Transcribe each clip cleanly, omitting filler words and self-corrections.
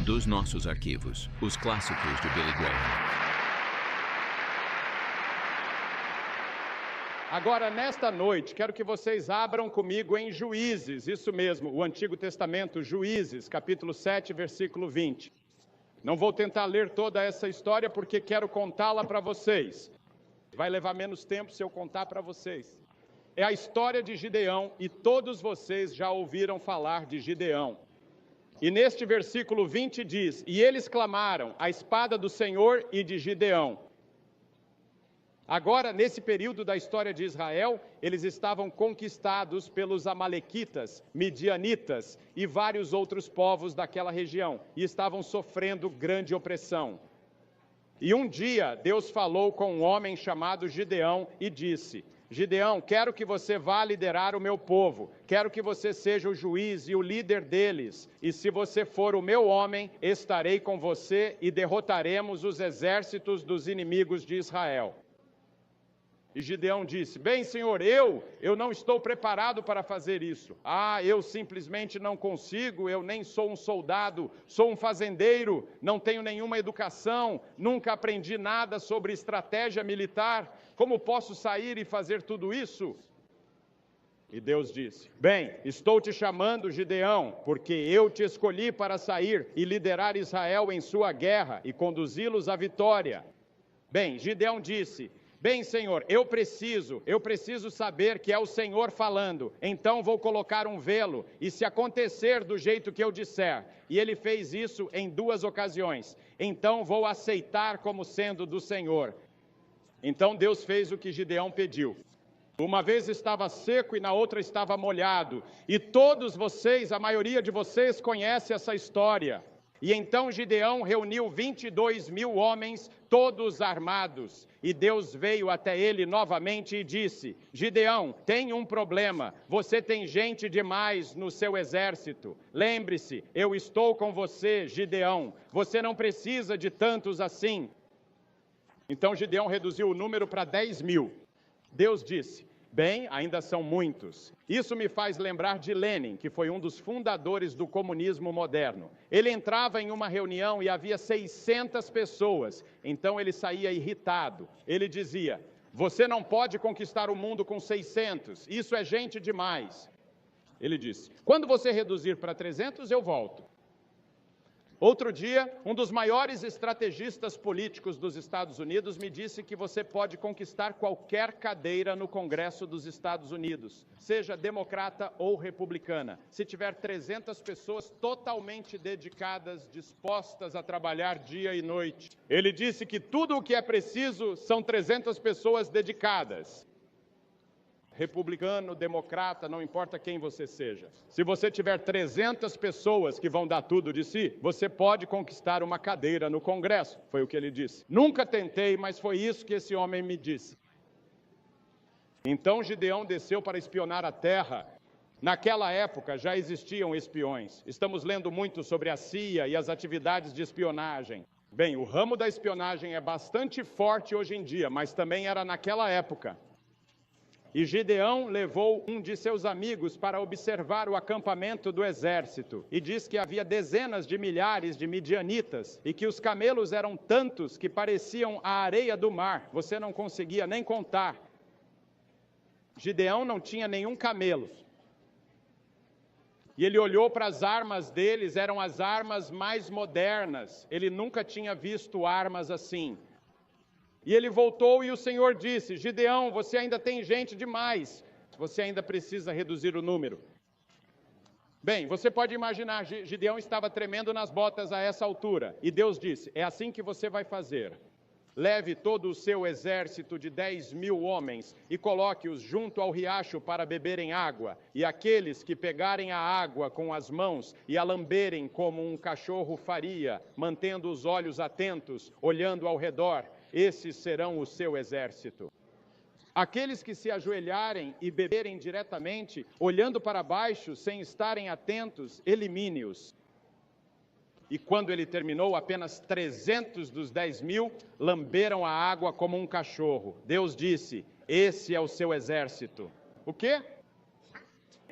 Dos nossos arquivos, os clássicos de Billy Graham. Agora, nesta noite, quero que vocês abram comigo em Juízes, isso mesmo, o Antigo Testamento, Juízes, capítulo 7, versículo 20. Não vou tentar ler toda essa história porque quero contá-la para vocês. Vai levar menos tempo se eu contar para vocês. É a história de Gideão e todos vocês já ouviram falar de Gideão. E neste versículo 20 diz: e eles clamaram a espada do Senhor e de Gideão. Agora, nesse período da história de Israel, eles estavam conquistados pelos amalequitas, midianitas e vários outros povos daquela região, e estavam sofrendo grande opressão. E um dia, Deus falou com um homem chamado Gideão e disse: Gideão, quero que você vá liderar o meu povo, quero que você seja o juiz e o líder deles, e se você for o meu homem, estarei com você e derrotaremos os exércitos dos inimigos de Israel. E Gideão disse: bem, Senhor, eu não estou preparado para fazer isso. Eu simplesmente não consigo, eu nem sou um soldado, sou um fazendeiro, não tenho nenhuma educação, nunca aprendi nada sobre estratégia militar. Como posso sair e fazer tudo isso? E Deus disse: bem, estou te chamando, Gideão, porque eu te escolhi para sair e liderar Israel em sua guerra e conduzi-los à vitória. Bem, Gideão disse: bem, Senhor, eu preciso saber que é o Senhor falando, então vou colocar um velo, e se acontecer do jeito que eu disser, e ele fez isso em 2 ocasiões, então vou aceitar como sendo do Senhor. Então Deus fez o que Gideão pediu. Uma vez estava seco e na outra estava molhado, e todos vocês, a maioria de vocês conhece essa história. E então Gideão reuniu 22.000 homens, todos armados, e Deus veio até ele novamente e disse: Gideão, tem um problema, você tem gente demais no seu exército. Lembre-se, eu estou com você, Gideão, você não precisa de tantos assim. Então Gideão reduziu o número para 10.000. Deus disse: bem, ainda são muitos. Isso me faz lembrar de Lenin, que foi um dos fundadores do comunismo moderno. Ele entrava em uma reunião e havia 600 pessoas. Então ele saía irritado. Ele dizia: você não pode conquistar o mundo com 600. Isso é gente demais. Ele disse: quando você reduzir para 300, eu volto. Outro dia, um dos maiores estrategistas políticos dos Estados Unidos me disse que você pode conquistar qualquer cadeira no Congresso dos Estados Unidos, seja democrata ou republicana, se tiver 300 pessoas totalmente dedicadas, dispostas a trabalhar dia e noite. Ele disse que tudo o que é preciso são 300 pessoas dedicadas. Republicano, democrata, não importa quem você seja. Se você tiver 300 pessoas que vão dar tudo de si, você pode conquistar uma cadeira no Congresso, foi o que ele disse. Nunca tentei, mas foi isso que esse homem me disse. Então Gideão desceu para espionar a terra. Naquela época já existiam espiões. Estamos lendo muito sobre a CIA e as atividades de espionagem. Bem, o ramo da espionagem é bastante forte hoje em dia, mas também era naquela época. E Gideão levou um de seus amigos para observar o acampamento do exército. E diz que havia dezenas de milhares de midianitas e que os camelos eram tantos que pareciam a areia do mar. Você não conseguia nem contar. Gideão não tinha nenhum camelo. E ele olhou para as armas deles, eram as armas mais modernas. Ele nunca tinha visto armas assim. E ele voltou e o Senhor disse: Gideão, você ainda tem gente demais, você ainda precisa reduzir o número. Bem, você pode imaginar, Gideão estava tremendo nas botas a essa altura. E Deus disse: é assim que você vai fazer. Leve todo o seu exército de 10.000 homens e coloque-os junto ao riacho para beberem água. E aqueles que pegarem a água com as mãos e a lamberem como um cachorro faria, mantendo os olhos atentos, olhando ao redor, esses serão o seu exército. Aqueles que se ajoelharem e beberem diretamente, olhando para baixo, sem estarem atentos, elimine-os. E quando ele terminou, apenas 300 dos 10.000 lamberam a água como um cachorro. Deus disse: esse é o seu exército. O quê?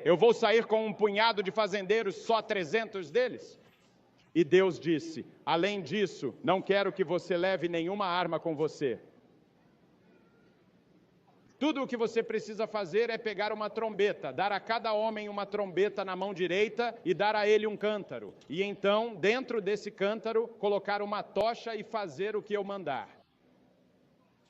Eu vou sair com um punhado de fazendeiros, só 300 deles? E Deus disse: além disso, não quero que você leve nenhuma arma com você. Tudo o que você precisa fazer é pegar uma trombeta, dar a cada homem uma trombeta na mão direita e dar a ele um cântaro. E então, dentro desse cântaro, colocar uma tocha e fazer o que eu mandar.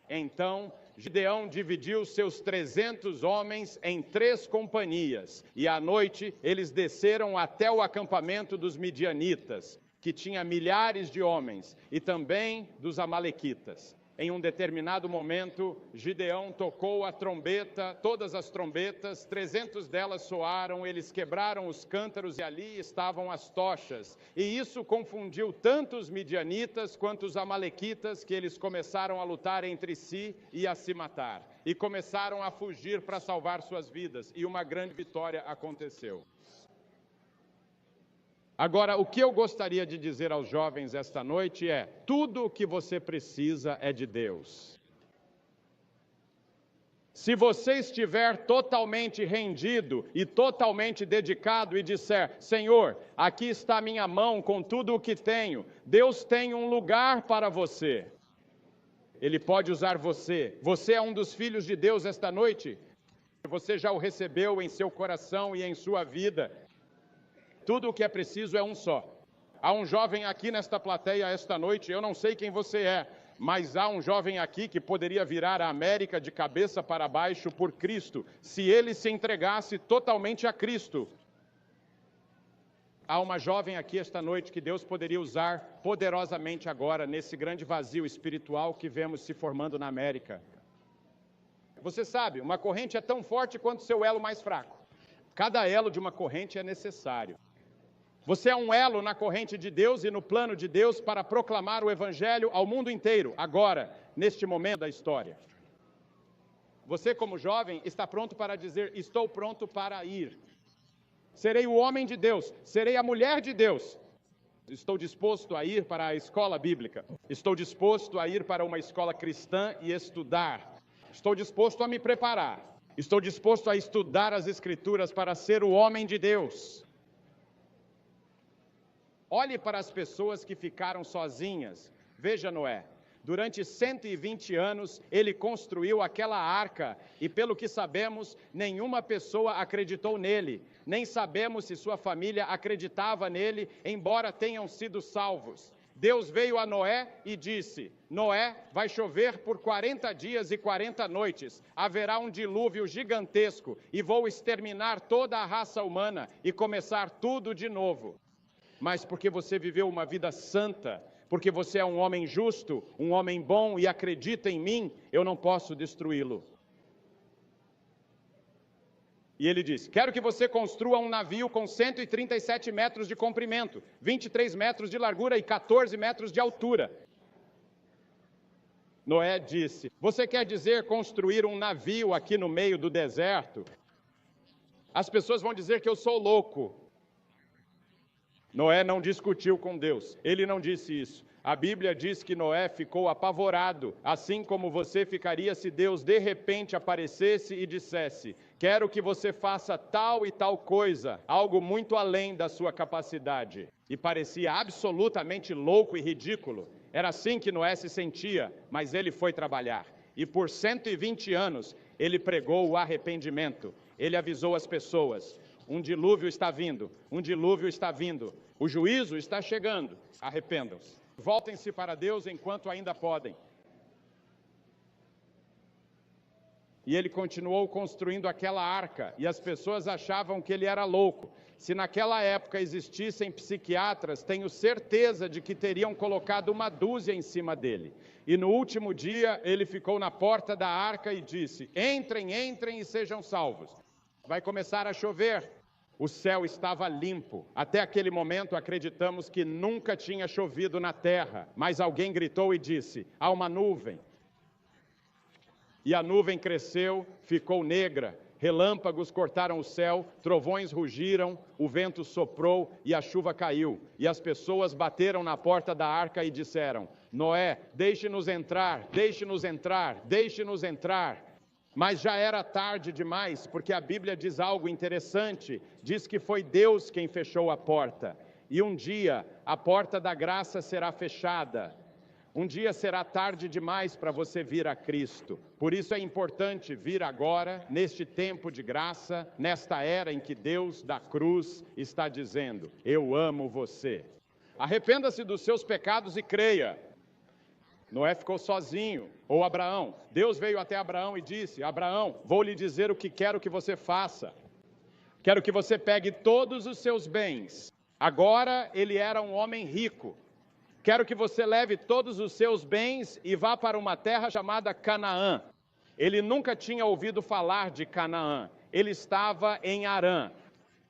Então, Gideão dividiu seus 300 homens em 3 companhias. E à noite, eles desceram até o acampamento dos midianitas, que tinha milhares de homens, e também dos amalequitas. Em um determinado momento, Gideão tocou a trombeta, todas as trombetas, 300 delas soaram, eles quebraram os cântaros e ali estavam as tochas. E isso confundiu tanto os midianitas quanto os amalequitas, que eles começaram a lutar entre si e a se matar. E começaram a fugir para salvar suas vidas, e uma grande vitória aconteceu. Agora, o que eu gostaria de dizer aos jovens esta noite é: tudo o que você precisa é de Deus. Se você estiver totalmente rendido e totalmente dedicado e disser: Senhor, aqui está a minha mão com tudo o que tenho, Deus tem um lugar para você. Ele pode usar você. Você é um dos filhos de Deus esta noite? Você já o recebeu em seu coração e em sua vida. Tudo o que é preciso é um só. Há um jovem aqui nesta plateia esta noite, eu não sei quem você é, mas há um jovem aqui que poderia virar a América de cabeça para baixo por Cristo, se ele se entregasse totalmente a Cristo. Há uma jovem aqui esta noite que Deus poderia usar poderosamente agora, nesse grande vazio espiritual que vemos se formando na América. Você sabe, uma corrente é tão forte quanto seu elo mais fraco. Cada elo de uma corrente é necessário. Você é um elo na corrente de Deus e no plano de Deus para proclamar o Evangelho ao mundo inteiro, agora, neste momento da história. Você, como jovem, está pronto para dizer: estou pronto para ir. Serei o homem de Deus, serei a mulher de Deus. Estou disposto a ir para a escola bíblica. Estou disposto a ir para uma escola cristã e estudar. Estou disposto a me preparar. Estou disposto a estudar as Escrituras para ser o homem de Deus. Olhe para as pessoas que ficaram sozinhas. Veja Noé. Durante 120 anos, ele construiu aquela arca e, pelo que sabemos, nenhuma pessoa acreditou nele. Nem sabemos se sua família acreditava nele, embora tenham sido salvos. Deus veio a Noé e disse: Noé, vai chover por 40 dias e 40 noites. Haverá um dilúvio gigantesco e vou exterminar toda a raça humana e começar tudo de novo. Mas porque você viveu uma vida santa, porque você é um homem justo, um homem bom e acredita em mim, eu não posso destruí-lo. E ele disse: quero que você construa um navio com 137 metros de comprimento, 23 metros de largura e 14 metros de altura. Noé disse: você quer dizer construir um navio aqui no meio do deserto? As pessoas vão dizer que eu sou louco. Noé não discutiu com Deus, ele não disse isso. A Bíblia diz que Noé ficou apavorado, assim como você ficaria se Deus de repente aparecesse e dissesse: quero que você faça tal e tal coisa, algo muito além da sua capacidade. E parecia absolutamente louco e ridículo. Era assim que Noé se sentia, mas ele foi trabalhar. E por 120 anos ele pregou o arrependimento. Ele avisou as pessoas: um dilúvio está vindo, um dilúvio está vindo. O juízo está chegando, arrependam-se. Voltem-se para Deus enquanto ainda podem. E ele continuou construindo aquela arca, e as pessoas achavam que ele era louco. Se naquela época existissem psiquiatras, tenho certeza de que teriam colocado uma dúzia em cima dele. E no último dia, ele ficou na porta da arca e disse: entrem, entrem e sejam salvos. Vai começar a chover. O céu estava limpo. Até aquele momento acreditamos que nunca tinha chovido na terra. Mas alguém gritou e disse: há uma nuvem. E a nuvem cresceu, ficou negra. Relâmpagos cortaram o céu, trovões rugiram, o vento soprou e a chuva caiu. E as pessoas bateram na porta da arca e disseram: Noé, deixe-nos entrar, deixe-nos entrar, deixe-nos entrar. Mas já era tarde demais, porque a Bíblia diz algo interessante. Diz que foi Deus quem fechou a porta. E um dia a porta da graça será fechada. Um dia será tarde demais para você vir a Cristo. Por isso é importante vir agora, neste tempo de graça, nesta era em que Deus da cruz está dizendo: eu amo você. Arrependa-se dos seus pecados e creia. Noé ficou sozinho, ou Abraão. Deus veio até Abraão e disse: Abraão, vou lhe dizer o que quero que você faça. Quero que você pegue todos os seus bens. Agora ele era um homem rico. Quero que você leve todos os seus bens e vá para uma terra chamada Canaã. Ele nunca tinha ouvido falar de Canaã. Ele estava em Harã.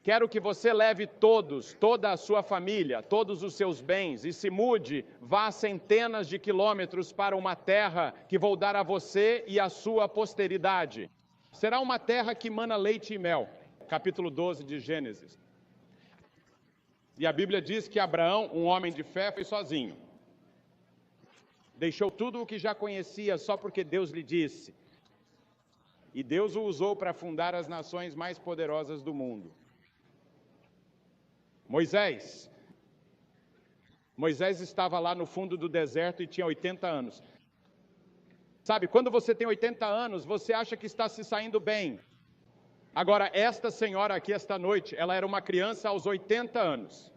Quero que você leve toda a sua família, todos os seus bens e se mude, vá centenas de quilômetros para uma terra que vou dar a você e à sua posteridade. Será uma terra que mana leite e mel. Capítulo 12 de Gênesis. E a Bíblia diz que Abraão, um homem de fé, foi sozinho. Deixou tudo o que já conhecia só porque Deus lhe disse. E Deus o usou para fundar as nações mais poderosas do mundo. Moisés estava lá no fundo do deserto e tinha 80 anos. Sabe, quando você tem 80 anos, você acha que está se saindo bem. Agora, esta senhora aqui, esta noite, ela era uma criança aos 80 anos.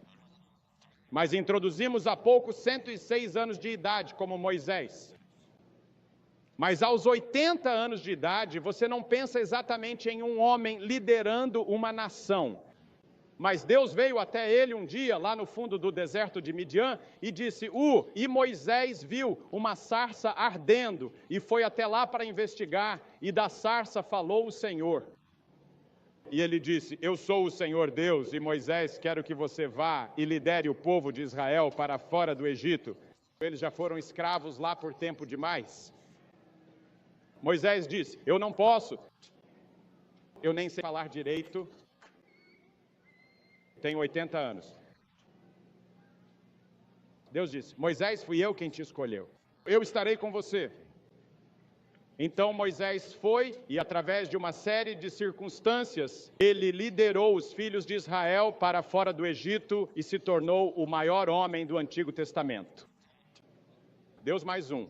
Mas introduzimos há pouco 106 anos de idade, como Moisés. Mas aos 80 anos de idade, você não pensa exatamente em um homem liderando uma nação. Mas Deus veio até ele um dia, lá no fundo do deserto de Midian, e disse: e Moisés viu uma sarça ardendo, e foi até lá para investigar, e da sarça falou o Senhor. E ele disse: eu sou o Senhor Deus, e Moisés, quero que você vá e lidere o povo de Israel para fora do Egito. Eles já foram escravos lá por tempo demais. Moisés disse: eu não posso, eu nem sei falar direito, tenho 80 anos. Deus disse: Moisés, fui eu quem te escolheu, eu estarei com você. Então Moisés foi e, através de uma série de circunstâncias, ele liderou os filhos de Israel para fora do Egito e se tornou o maior homem do Antigo Testamento. Deus mais um.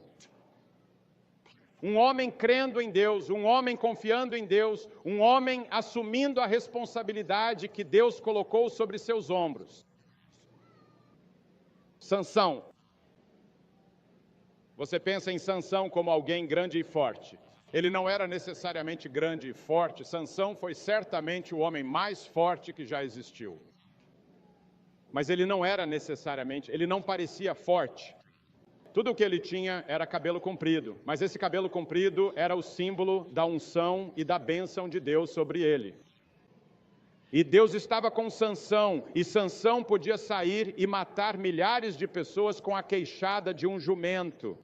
Um homem crendo em Deus, um homem confiando em Deus, um homem assumindo a responsabilidade que Deus colocou sobre seus ombros. Sansão. Você pensa em Sansão como alguém grande e forte. Ele não era necessariamente grande e forte. Sansão foi certamente o homem mais forte que já existiu. Mas ele não era necessariamente, ele não parecia forte. Tudo o que ele tinha era cabelo comprido, mas esse cabelo comprido era o símbolo da unção e da bênção de Deus sobre ele. E Deus estava com Sansão, e Sansão podia sair e matar milhares de pessoas com a queixada de um jumento.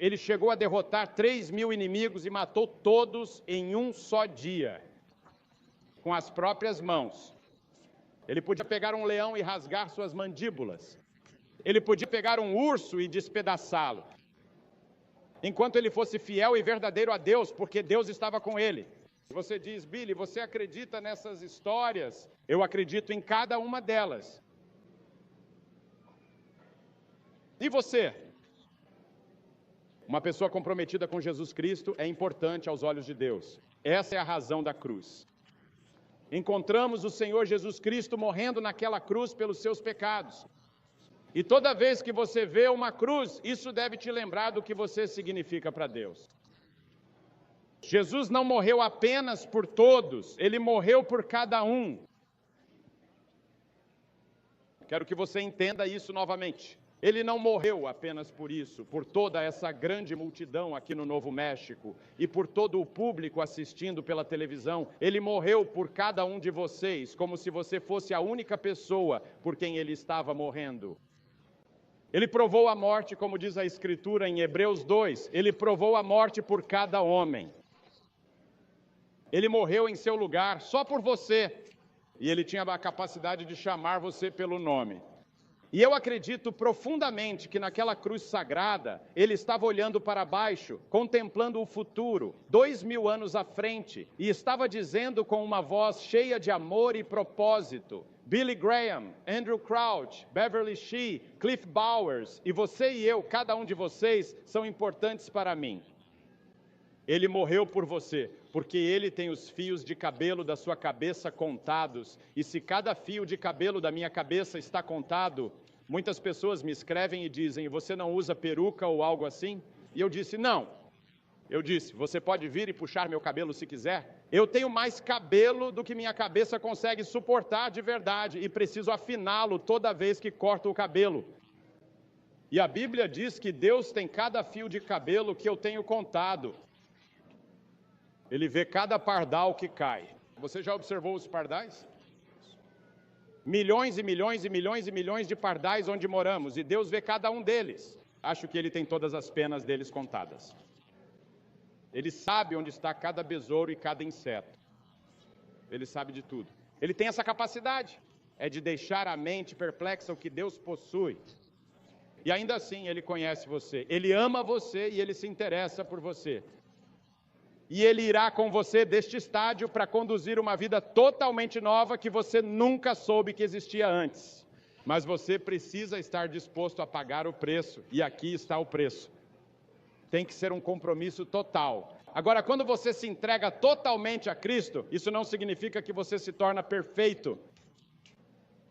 Ele chegou a derrotar 3.000 inimigos e matou todos em um só dia, com as próprias mãos. Ele podia pegar um leão e rasgar suas mandíbulas. Ele podia pegar um urso e despedaçá-lo. Enquanto ele fosse fiel e verdadeiro a Deus, porque Deus estava com ele. Você diz: Billy, você acredita nessas histórias? Eu acredito em cada uma delas. E você? Uma pessoa comprometida com Jesus Cristo é importante aos olhos de Deus. Essa é a razão da cruz. Encontramos o Senhor Jesus Cristo morrendo naquela cruz pelos seus pecados. E toda vez que você vê uma cruz, isso deve te lembrar do que você significa para Deus. Jesus não morreu apenas por todos, ele morreu por cada um. Quero que você entenda isso novamente. Ele não morreu apenas por isso, por toda essa grande multidão aqui no Novo México e por todo o público assistindo pela televisão. Ele morreu por cada um de vocês, como se você fosse a única pessoa por quem ele estava morrendo. Ele provou a morte, como diz a Escritura em Hebreus 2, ele provou a morte por cada homem. Ele morreu em seu lugar só por você, e ele tinha a capacidade de chamar você pelo nome. E eu acredito profundamente que naquela cruz sagrada, ele estava olhando para baixo, contemplando o futuro, 2000 anos à frente, e estava dizendo com uma voz cheia de amor e propósito: Billy Graham, Andrew Crouch, Beverly Shee, Cliff Bowers, e você e eu, cada um de vocês, são importantes para mim. Ele morreu por você, porque ele tem os fios de cabelo da sua cabeça contados, e se cada fio de cabelo da minha cabeça está contado, muitas pessoas me escrevem e dizem, você não usa peruca ou algo assim? E eu disse, não. Eu disse, você pode vir e puxar meu cabelo se quiser. Eu tenho mais cabelo do que minha cabeça consegue suportar de verdade e preciso afiná-lo toda vez que corto o cabelo. E a Bíblia diz que Deus tem cada fio de cabelo que eu tenho contado. Ele vê cada pardal que cai. Você já observou os pardais? Milhões e milhões e milhões e milhões de pardais onde moramos, e Deus vê cada um deles. Acho que Ele tem todas as penas deles contadas. Ele sabe onde está cada besouro e cada inseto. Ele sabe de tudo. Ele tem essa capacidade, é de deixar a mente perplexa o que Deus possui. E ainda assim, Ele conhece você. Ele ama você e Ele se interessa por você. E Ele irá com você deste estádio para conduzir uma vida totalmente nova que você nunca soube que existia antes. Mas você precisa estar disposto a pagar o preço. E aqui está o preço. Tem que ser um compromisso total. Agora, quando você se entrega totalmente a Cristo, isso não significa que você se torna perfeito.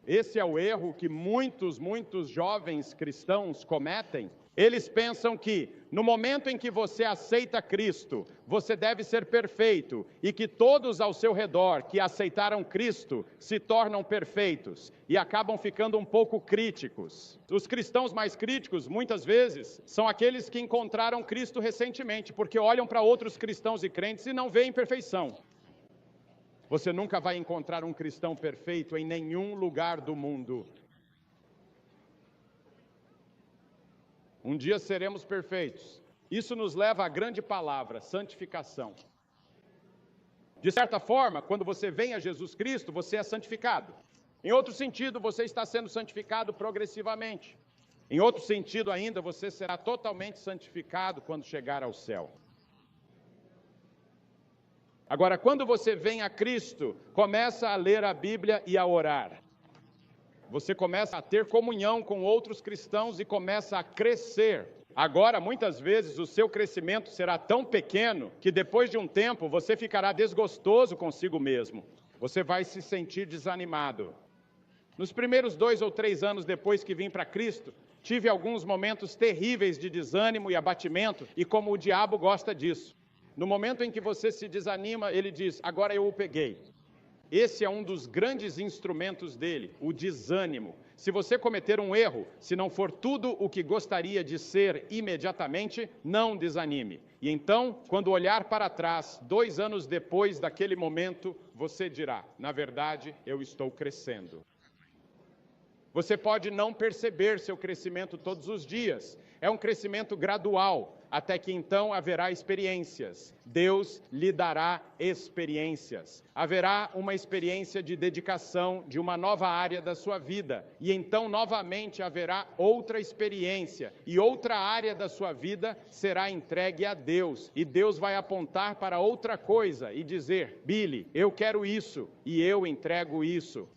Esse é o erro que muitos jovens cristãos cometem. Eles pensam que, no momento em que você aceita Cristo, você deve ser perfeito, e que todos ao seu redor que aceitaram Cristo se tornam perfeitos, e acabam ficando um pouco críticos. Os cristãos mais críticos, muitas vezes, são aqueles que encontraram Cristo recentemente, porque olham para outros cristãos e crentes e não veem perfeição. Você nunca vai encontrar um cristão perfeito em nenhum lugar do mundo. Um dia seremos perfeitos. Isso nos leva à grande palavra, santificação. De certa forma, quando você vem a Jesus Cristo, você é santificado. Em outro sentido, você está sendo santificado progressivamente. Em outro sentido ainda, você será totalmente santificado quando chegar ao céu. Agora, quando você vem a Cristo, começa a ler a Bíblia e a orar. Você começa a ter comunhão com outros cristãos e começa a crescer. Agora, muitas vezes, o seu crescimento será tão pequeno que depois de um tempo você ficará desgostoso consigo mesmo. Você vai se sentir desanimado. Nos primeiros 2 ou 3 anos depois que vim para Cristo, tive alguns momentos terríveis de desânimo e abatimento, e como o diabo gosta disso. No momento em que você se desanima, ele diz, agora eu o peguei. Esse é um dos grandes instrumentos dele, o desânimo. Se você cometer um erro, se não for tudo o que gostaria de ser imediatamente, não desanime. E então, quando olhar para trás, 2 anos depois daquele momento, você dirá, na verdade, eu estou crescendo. Você pode não perceber seu crescimento todos os dias. É um crescimento gradual, até que então haverá experiências. Deus lhe dará experiências. Haverá uma experiência de dedicação de uma nova área da sua vida. E então, novamente, haverá outra experiência. E outra área da sua vida será entregue a Deus. E Deus vai apontar para outra coisa e dizer, Billy, eu quero isso e eu entrego isso.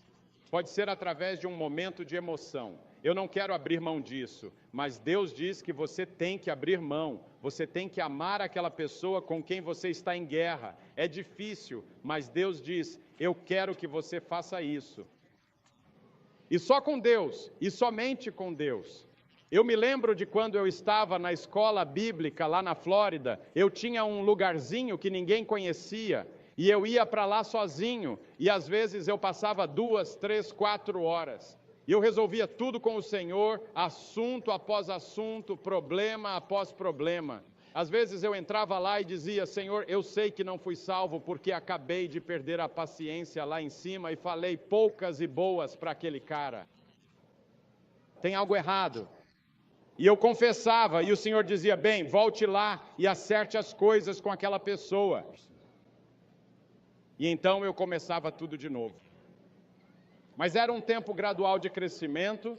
Pode ser através de um momento de emoção. Eu não quero abrir mão disso, mas Deus diz que você tem que abrir mão. Você tem que amar aquela pessoa com quem você está em guerra. É difícil, mas Deus diz, eu quero que você faça isso. E só com Deus, e somente com Deus. Eu me lembro de quando eu estava na escola bíblica lá na Flórida, eu tinha um lugarzinho que ninguém conhecia, e eu ia para lá sozinho, e às vezes eu passava 2, 3, 4 horas. E eu resolvia tudo com o Senhor, assunto após assunto, problema após problema. Às vezes eu entrava lá e dizia, Senhor, eu sei que não fui salvo porque acabei de perder a paciência lá em cima e falei poucas e boas para aquele cara. Tem algo errado. E eu confessava, e o Senhor dizia, bem, volte lá e acerte as coisas com aquela pessoa. E então eu começava tudo de novo. Mas era um tempo gradual de crescimento.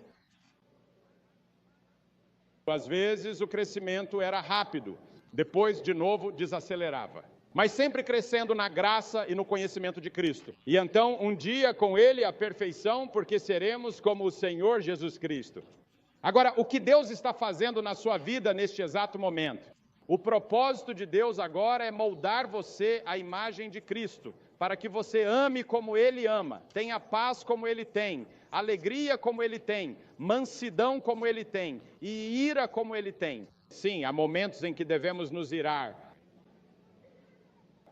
Às vezes o crescimento era rápido, depois de novo desacelerava. mas sempre crescendo na graça e no conhecimento de Cristo. E então, um dia com Ele, a perfeição, porque seremos como o Senhor Jesus Cristo. Agora, o que Deus está fazendo na sua vida neste exato momento? O propósito de Deus agora é moldar você à imagem de Cristo, para que você ame como Ele ama, tenha paz como Ele tem, alegria como Ele tem, mansidão como Ele tem e ira como Ele tem. Sim, há momentos em que devemos nos irar.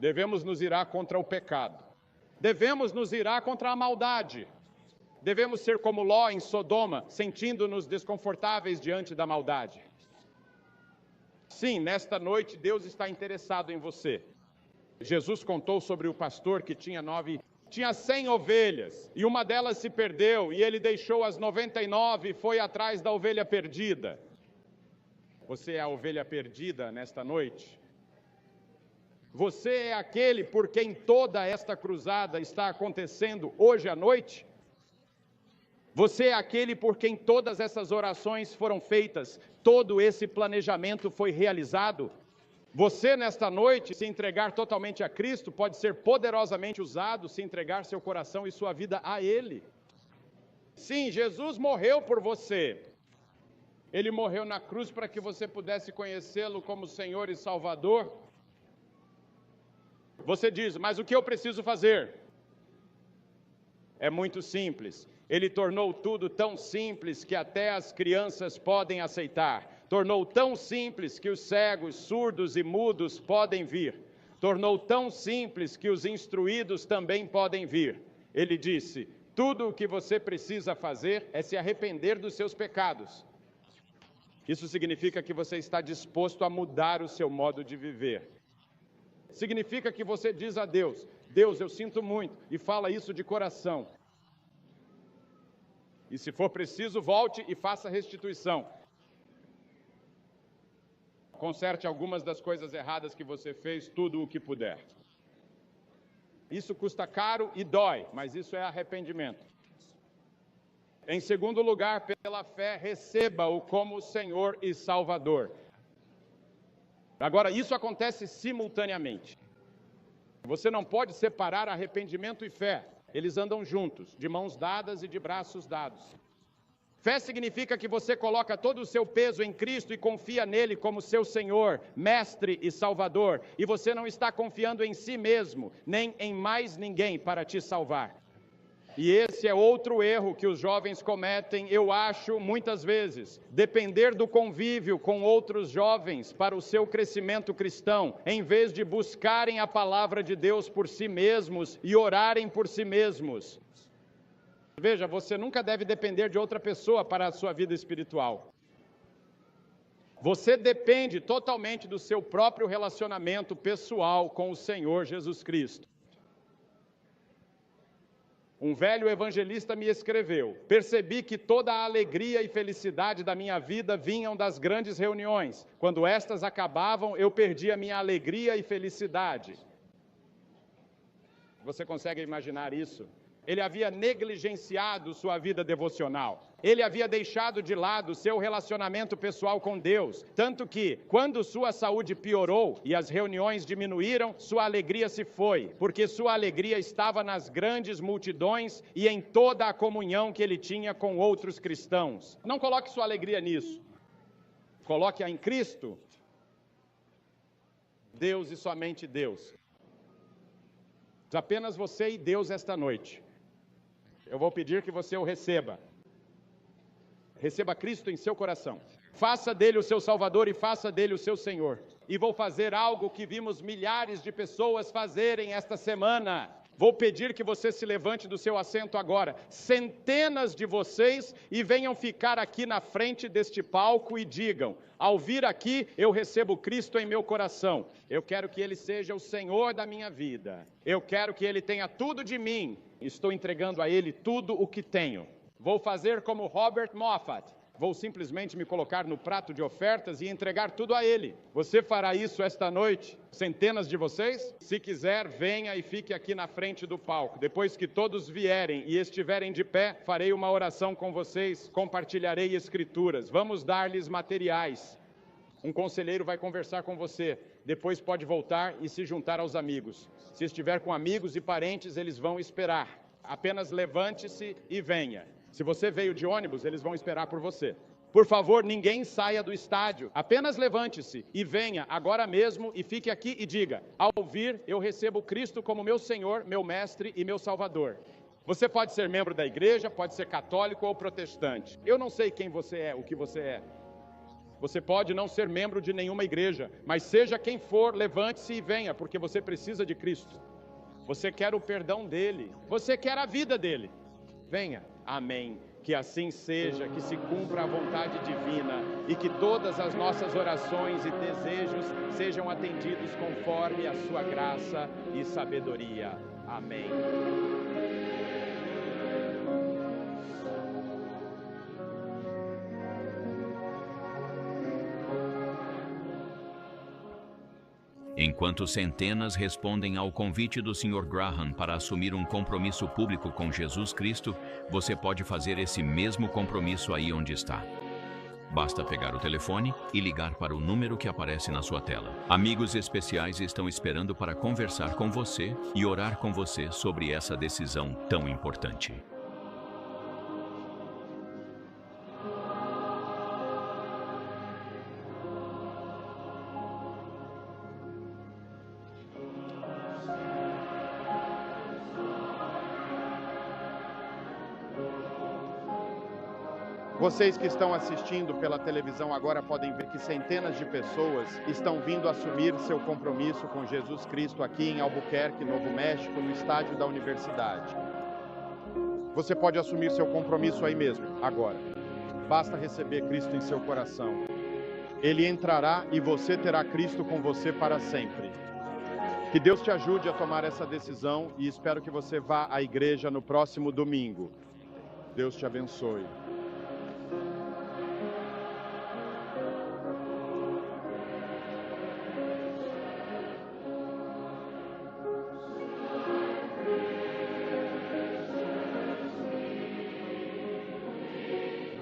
Devemos nos irar contra o pecado. Devemos nos irar contra a maldade. Devemos ser como Ló em Sodoma, sentindo-nos desconfortáveis diante da maldade. Sim, nesta noite Deus está interessado em você. Jesus contou sobre o pastor que tinha 100 ovelhas, e uma delas se perdeu, e ele deixou as 99 e foi atrás da ovelha perdida. Você é a ovelha perdida nesta noite? Você é aquele por quem toda esta cruzada está acontecendo hoje à noite? Você é aquele por quem todas essas orações foram feitas, todo esse planejamento foi realizado? Você, nesta noite, se entregar totalmente a Cristo, pode ser poderosamente usado, se entregar seu coração e sua vida a Ele. Sim, Jesus morreu por você. Ele morreu na cruz para que você pudesse conhecê-lo como Senhor e Salvador. Você diz, mas o que eu preciso fazer? É muito simples. Ele tornou tudo tão simples que até as crianças podem aceitar. Tornou tão simples que os cegos, surdos e mudos podem vir. Tornou tão simples que os instruídos também podem vir. Ele disse, tudo o que você precisa fazer é se arrepender dos seus pecados. Isso significa que você está disposto a mudar o seu modo de viver. Significa que você diz a Deus, Deus, eu sinto muito, e fala isso de coração. E se for preciso, volte e faça restituição. Conserte algumas das coisas erradas que você fez, tudo o que puder. Isso custa caro e dói, mas isso é arrependimento. Em segundo lugar, pela fé, receba-o como Senhor e Salvador. Agora, isso acontece simultaneamente. Você não pode separar arrependimento e fé. Eles andam juntos, de mãos dadas e de braços dados. Fé significa que você coloca todo o seu peso em Cristo e confia nele como seu Senhor, Mestre e Salvador. E você não está confiando em si mesmo, nem em mais ninguém para te salvar. E esse é outro erro que os jovens cometem, eu acho, muitas vezes. Depender do convívio com outros jovens para o seu crescimento cristão, em vez de buscarem a palavra de Deus por si mesmos e orarem por si mesmos. Veja, você nunca deve depender de outra pessoa para a sua vida espiritual. Você depende totalmente do seu próprio relacionamento pessoal com o Senhor Jesus Cristo. Um velho evangelista me escreveu, percebi que toda a alegria e felicidade da minha vida vinham das grandes reuniões. Quando estas acabavam, eu perdia minha alegria e felicidade. Você consegue imaginar isso? Ele havia negligenciado sua vida devocional. Ele havia deixado de lado seu relacionamento pessoal com Deus. Tanto que, quando sua saúde piorou e as reuniões diminuíram, sua alegria se foi. Porque sua alegria estava nas grandes multidões e em toda a comunhão que ele tinha com outros cristãos. Não coloque sua alegria nisso. Coloque-a em Cristo. Deus e somente Deus. Apenas você e Deus esta noite. Eu vou pedir que você o receba. Receba Cristo em seu coração. Faça dele o seu Salvador e faça dele o seu Senhor. E vou fazer algo que vimos milhares de pessoas fazerem esta semana. Vou pedir que você se levante do seu assento agora. Centenas de vocês e venham ficar aqui na frente deste palco e digam, ao vir aqui eu recebo Cristo em meu coração. Eu quero que Ele seja o Senhor da minha vida. Eu quero que Ele tenha tudo de mim. Estou entregando a Ele tudo o que tenho. Vou fazer como Robert Moffat. Vou simplesmente me colocar no prato de ofertas e entregar tudo a Ele. Você fará isso esta noite? Centenas de vocês? Se quiser, venha e fique aqui na frente do palco. Depois que todos vierem e estiverem de pé, farei uma oração com vocês, compartilharei escrituras. Vamos dar-lhes materiais. Um conselheiro vai conversar com você. Depois pode voltar e se juntar aos amigos. Se estiver com amigos e parentes, eles vão esperar. Apenas levante-se e venha. Se você veio de ônibus, eles vão esperar por você. Por favor, ninguém saia do estádio. Apenas levante-se e venha agora mesmo e fique aqui e diga: ao vir, eu recebo Cristo como meu Senhor, meu Mestre e meu Salvador. Você pode ser membro da igreja, pode ser católico ou protestante. Eu não sei quem você é, o que você é. Você pode não ser membro de nenhuma igreja, mas seja quem for, levante-se e venha, porque você precisa de Cristo. Você quer o perdão dele, você quer a vida dele. Venha. Amém. Que assim seja, que se cumpra a vontade divina e que todas as nossas orações e desejos sejam atendidos conforme a sua graça e sabedoria. Amém. Enquanto centenas respondem ao convite do Sr. Graham para assumir um compromisso público com Jesus Cristo, você pode fazer esse mesmo compromisso aí onde está. Basta pegar o telefone e ligar para o número que aparece na sua tela. Amigos especiais estão esperando para conversar com você e orar com você sobre essa decisão tão importante. Vocês que estão assistindo pela televisão agora podem ver que centenas de pessoas estão vindo assumir seu compromisso com Jesus Cristo aqui em Albuquerque, Novo México, no estádio da universidade. Você pode assumir seu compromisso aí mesmo, agora. Basta receber Cristo em seu coração. Ele entrará e você terá Cristo com você para sempre. Que Deus te ajude a tomar essa decisão e espero que você vá à igreja no próximo domingo. Deus te abençoe.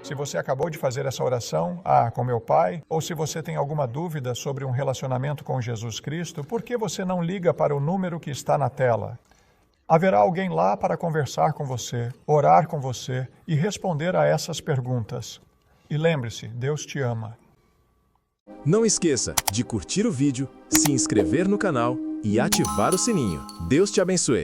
Se você acabou de fazer essa oração, com meu pai, ou se você tem alguma dúvida sobre um relacionamento com Jesus Cristo, por que você não liga para o número que está na tela? Haverá alguém lá para conversar com você, orar com você e responder a essas perguntas. E lembre-se, Deus te ama. Não esqueça de curtir o vídeo, se inscrever no canal e ativar o sininho. Deus te abençoe!